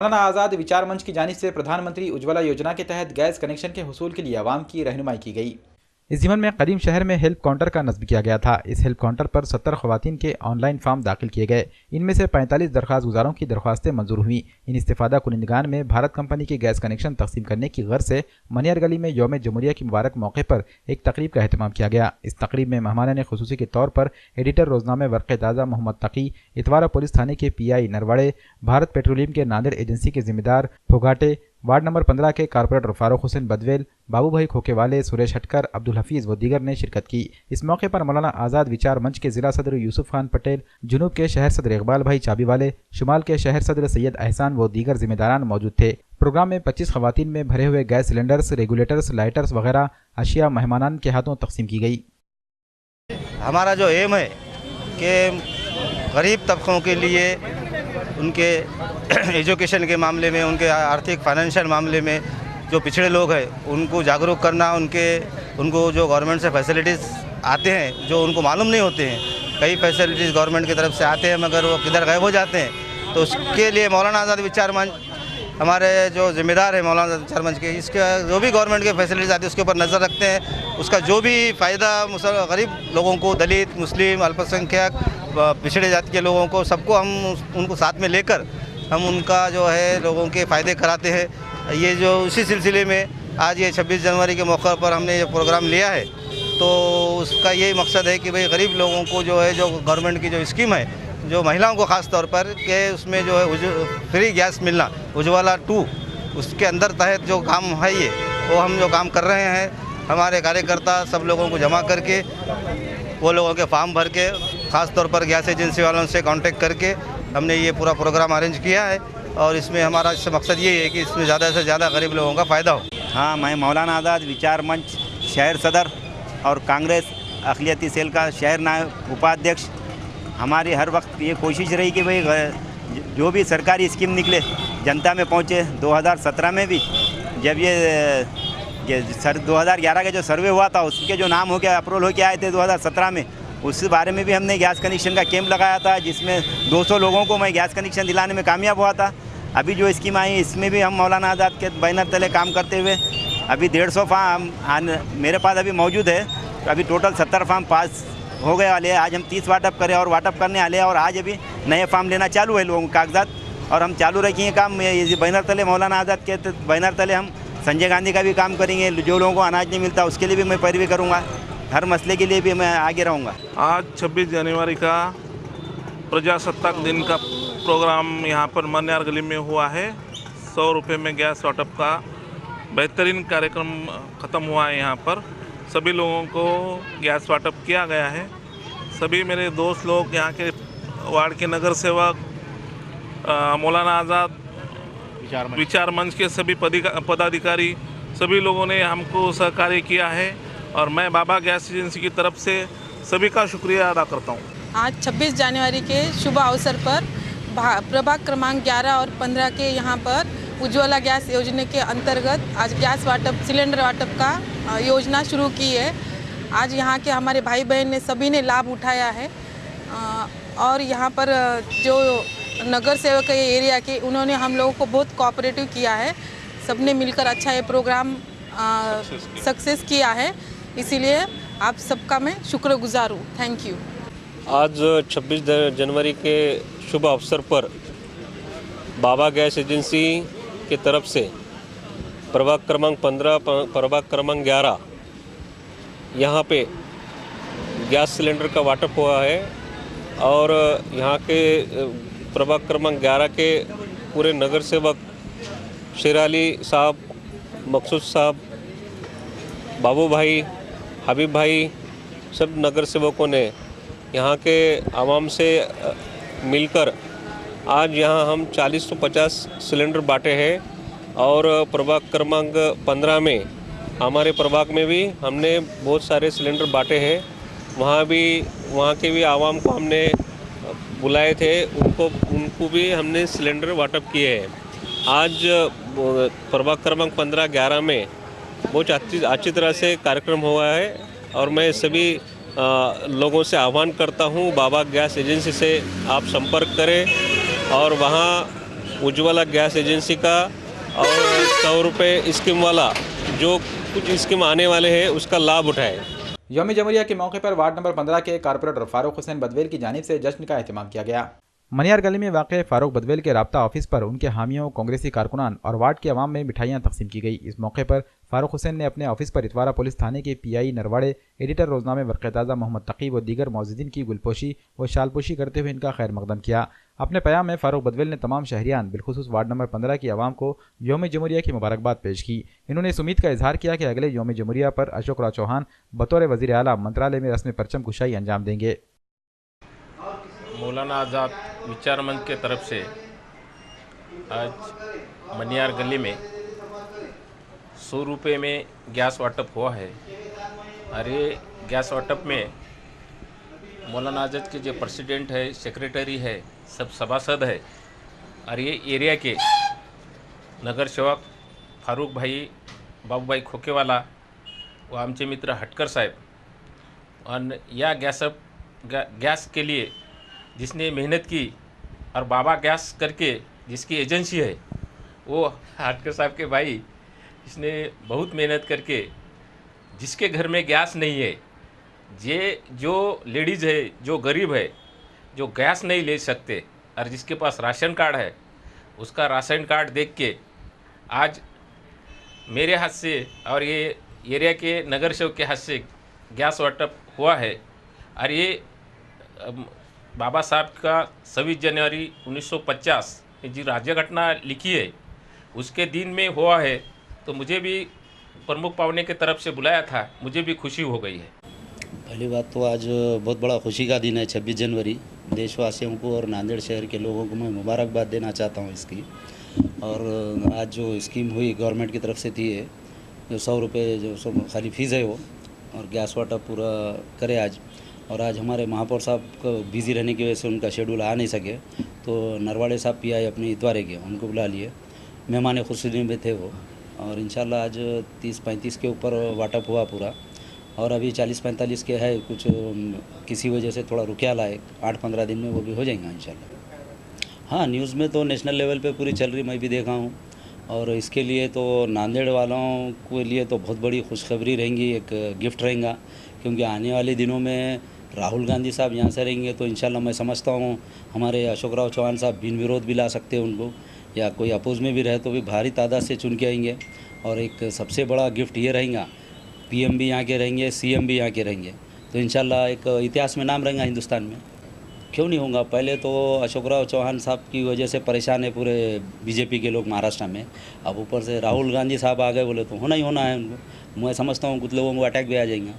मौलाना आज़ाद विचार मंच की जानिब से प्रधानमंत्री उज्ज्वला योजना के तहत गैस कनेक्शन के हुसूल के लिए आवाम की रहनुमाई की गई। इस जीवन में कदीम शहर में हेल्प काउंटर का नस्ब किया गया था। इस हेल्प काउंटर पर 70 खवातीन के ऑनलाइन फॉर्म दाखिल किए गए। इनमें से 45 दरख्वास्त गुजारों की दरख्वास्तें मंजूर हुई। इन इस्तेफादा कुनिंदगान में भारत कंपनी के गैस कनेक्शन तकसीम करने की गर्ज से मनियर गली में यौम जमहूरिया की मुबारक मौके पर एक तकरीब का एहतमाम किया गया। इस तकरीब में मेहमानान खुसूसी के तौर पर एडिटर रोजनामे वर्क़े ताज़ा मोहम्मद तकी, इतवारा पुलिस थाने के PI नरवाड़े, भारत पेट्रोलियम के नांदेड़ एजेंसी के जिम्मेदार फोगाटे, वार्ड नंबर 15 के कारपोरेटर फारूक हुसैन बदवेल, बाबू भाई खोकेवाले, सुरेश हटकर, अब्दुल हफीज़ व दीगर ने शिरकत की। इस मौके पर मौलाना आज़ाद विचार मंच के ज़िला सदर यूसुफ खान पटेल, जुनूब के शहर सदर इकबाल भाई चाबीवाले, शुमाल के शहर सदर सैयद एहसान व दीगर जिम्मेदारान मौजूद थे। प्रोग्राम में 25 खवातीन में भरे हुए गैस सिलेंडर्स, रेगुलेटर्स, लाइटर्स वगैरह अशिया मेहमानान के हाथों तकसीम की गई। हमारा जो एम है कि गरीब तबकों के लिए उनके एजुकेशन के मामले में, उनके आर्थिक फाइनेंशियल मामले में जो पिछड़े लोग हैं उनको जागरूक करना, उनको जो गवर्नमेंट से फैसिलिटीज़ आते हैं जो उनको मालूम नहीं होते हैं। कई फैसिलिटीज़ गवर्नमेंट की तरफ से आते हैं मगर वो किधर गायब हो जाते हैं। तो उसके लिए मौलाना आज़ाद विचार मंच, हमारे जो जिम्मेदार है मौलाना आज़ाद विचार मंच के, इसका जो भी गवर्नमेंट के फैसिलिटीज़ आती है उसके ऊपर नज़र रखते हैं। उसका जो भी फ़ायदा गरीब लोगों को, दलित, मुस्लिम, अल्पसंख्यक, पिछड़े जाति के लोगों को, सबको हम उनको साथ में लेकर हम उनका जो है लोगों के फ़ायदे कराते हैं। ये जो उसी सिलसिले में आज ये 26 जनवरी के मौके पर हमने ये प्रोग्राम लिया है, तो उसका यही मकसद है कि भाई गरीब लोगों को जो है, जो गवर्नमेंट की जो स्कीम है, जो महिलाओं को ख़ास तौर पर कि उसमें जो है फ्री गैस मिलना, उज्ज्वला 2, उसके अंदर तहत जो काम है ये वो हम जो काम कर रहे हैं, हमारे कार्यकर्ता सब लोगों को जमा करके, वो लोगों के फॉर्म भर के, ख़ास तौर पर गैस एजेंसी वालों से कांटेक्ट करके हमने ये पूरा प्रोग्राम अरेंज किया है। और इसमें हमारा मकसद ये है कि इसमें ज़्यादा से ज़्यादा गरीब लोगों का फ़ायदा हो। हाँ, मैं मौलाना आज़ाद विचार मंच शहर सदर और कांग्रेस अक़लियती सेल का शहर नायब उपाध्यक्ष। हमारी हर वक्त ये कोशिश रही कि भाई जो भी सरकारी स्कीम निकले जनता में पहुँचे। 2017 में भी जब ये 2011 का जो सर्वे हुआ था उसके जो नाम हो गया अप्रूवल हो के आए थे 2017 में, उस बारे में भी हमने गैस कनेक्शन का कैंप लगाया था, जिसमें 200 लोगों को मैं गैस कनेक्शन दिलाने में कामयाब हुआ था। अभी जो स्कीम आई इसमें भी हम मौलाना आज़ाद के बैनर तले काम करते हुए अभी 150 फार्म मेरे पास अभी मौजूद है। तो अभी टोटल 70 फार्म पास हो गए वाले हैं। आज हम 30 वाटअप करें और वाटअप करने वाले हैं, और आज अभी नए फार्म लेना चालू है लोगों के कागजात, और हम चालू रखेंगे काम। ये बैनर तले मौलाना आज़ाद के बैनर तले हम संजय गांधी का भी काम करेंगे। जो लोगों को अनाज नहीं मिलता उसके लिए भी मैं पैरवी करूँगा, हर मसले के लिए भी मैं आगे रहूँगा। आज 26 जनवरी का प्रजासत्ताक दिन का प्रोग्राम यहाँ पर मनियार गली में हुआ है। 100 रुपये में गैस वाटअप का बेहतरीन कार्यक्रम ख़त्म हुआ है। यहाँ पर सभी लोगों को गैस वाटअप किया गया है। सभी मेरे दोस्त लोग, यहाँ के वार्ड के नगर सेवक, मौलाना आज़ाद विचार मंच के सभी पदाधिकारी, सभी लोगों ने हमको सहकार्य किया है, और मैं बाबा गैस एजेंसी की तरफ से सभी का शुक्रिया अदा करता हूँ। आज 26 जनवरी के शुभ अवसर पर प्रभाग क्रमांक 11 और 15 के यहाँ पर उज्ज्वला गैस योजना के अंतर्गत आज गैस वाटअप, सिलेंडर वाटअप का योजना शुरू की है। आज यहाँ के हमारे भाई बहन ने सभी ने लाभ उठाया है, और यहाँ पर जो नगर सेवक है एरिया के, उन्होंने हम लोगों को बहुत कोऑपरेटिव किया है। सबने मिलकर अच्छा ये प्रोग्राम सक्सेस किया है, इसीलिए आप सबका मैं शुक्रगुजार हूँ। Thank you. आज 26 जनवरी के शुभ अवसर पर बाबा गैस एजेंसी की तरफ से प्रभाग क्रमांक 15, प्रभाग क्रमांक 11 यहाँ पे गैस सिलेंडर का वाटअप हुआ है, और यहाँ के प्रभाग क्रमांक 11 के पूरे नगर सेवक शेर अली साहब, मकसूद साहब, बाबू भाई, हबीब भाई, सब नगर सेवकों ने यहाँ के आवाम से मिलकर आज यहाँ हम 40 से 50 सिलेंडर बांटे हैं। और प्रभाग क्रमांक 15 में, हमारे प्रभाग में भी हमने बहुत सारे सिलेंडर बांटे हैं। वहाँ के भी आवाम को हमने बुलाए थे, उनको भी हमने सिलेंडर वाटअप किए हैं। आज प्रभाग क्रमांक 15-11 में बहुत अच्छी तरह से कार्यक्रम हुआ है, और मैं सभी लोगों से आह्वान करता हूं, बाबा गैस एजेंसी से आप संपर्क करें और वहां उज्ज्वला गैस एजेंसी का और 100 रुपये स्कीम वाला जो कुछ स्कीम आने वाले हैं उसका लाभ उठाए। यौम जमहूरिया के मौके पर वार्ड नंबर 15 के कारपोरेटर फारूक हुसैन बदवेल की जानिब से जश्न का एहतमाम किया गया। मनियार गली में वाक़ फारूक बदवेल के राब्ता ऑफिस पर उनके हामियों, कांग्रेसी कारकुनान और वार्ड के अवाम में मिठाइयाँ तकसीम की गई। इस मौके पर फारूक हुसैन ने अपने ऑफिस पर इतवारा पुलिस थाने के PI नरवाड़े, एडिटर रोजनामे वर्क़-ए-ताज़ा मोहम्मद तकी व दीगर मौजूदीन की गुलपोशी व शालपोशी करते हुए इनका खैर मकदम किया। अपने प्याम में फारूक बदवेल ने तमाम शहरियान बिलखुसूस वार्ड नंबर 15 की आवाम को यौम जमहूरिया की मुबारकबाद पेश की। इन्होंने इस उम्मीद का इजहार किया कि अगले यौम जमहूरिया पर अशोक राव चौहान बतौर वज़ीर आला मंत्रालय में रस्म परचम कुशाई अंजाम देंगे। मौलाना आज़ाद विचार मंच के तरफ से आज मनियार गली में 100 रुपये में गैस वाटप हुआ है। और ये गैस वाटप में मौलाना आज़ाद के जो प्रेसिडेंट है, सेक्रेटरी है, सब सभासद है और ये एरिया के नगर सेवक फारूक भाई, बाबू भाई खोकेवाला व आमचे मित्र हटकर साहेब और या गैस के लिए जिसने मेहनत की और बाबा गैस करके जिसकी एजेंसी है वो हटकर साहब के भाई, इसने बहुत मेहनत करके जिसके घर में गैस नहीं है, ये जो लेडीज़ है, जो गरीब है, जो गैस नहीं ले सकते और जिसके पास राशन कार्ड है, उसका राशन कार्ड देख के आज मेरे हाथ से और ये एरिया के नगर सेवक के हाथ से गैस वाटप हुआ है। और ये बाबा साहब का 26 जनवरी 1950 जी राज्य घटना लिखी है उसके दिन में हुआ है। तो मुझे भी प्रमुख पावने के तरफ से बुलाया था, मुझे भी खुशी हो गई है। पहली बात तो आज बहुत बड़ा खुशी का दिन है 26 जनवरी। देशवासियों को और नांदेड़ शहर के लोगों को मैं मुबारकबाद देना चाहता हूँ इसकी। और आज जो स्कीम हुई गवर्नमेंट की तरफ से थी है, जो 100 रुपये जो सब खाली फीस है वो, और गैस वाटर पूरा करे आज। और आज हमारे महापौर साहब को बिज़ी रहने की वजह से उनका शेड्यूल आ नहीं सके, तो नरवाड़े साहब PI अपने इतवारे के उनको बुला लिए, मेहमान खुशी में थे वो। और इंशाल्लाह आज 30-35 के ऊपर वाटअप हुआ पूरा। और अभी 40-45 के है, कुछ किसी वजह से थोड़ा रुकिया लाए, 8-15 दिन में वो भी हो जाएगा इंशाल्लाह। हाँ, न्यूज़ में तो नेशनल लेवल पे पूरी चल रही, मैं भी देखा हूँ। और इसके लिए तो नांदेड़ वालों के लिए तो बहुत बड़ी खुशखबरी रहेंगी, एक गिफ्ट रहेगा, क्योंकि आने वाले दिनों में राहुल गांधी साहब यहाँ से रहेंगे तो इंशाल्लाह मैं समझता हूँ हमारे अशोक राव चौहान साहब बिन विरोध भी ला सकते हैं उनको, या कोई अपोज में भी रहे तो भी भारी तादाद से चुन के आएंगे। और एक सबसे बड़ा गिफ्ट ये रहेगा, PM भी यहाँ के रहेंगे, CM भी यहाँ के रहेंगे, तो इंशाल्लाह एक इतिहास में नाम रहेगा हिंदुस्तान में। क्यों नहीं होगा? पहले तो अशोक राव चौहान साहब की वजह से परेशान है पूरे BJP के लोग महाराष्ट्र में, अब ऊपर से राहुल गांधी साहब आ गए बोले तो होना ही होना है उनको। मैं समझता हूँ कुछ लोगों को अटैक भी आ जाएंगे।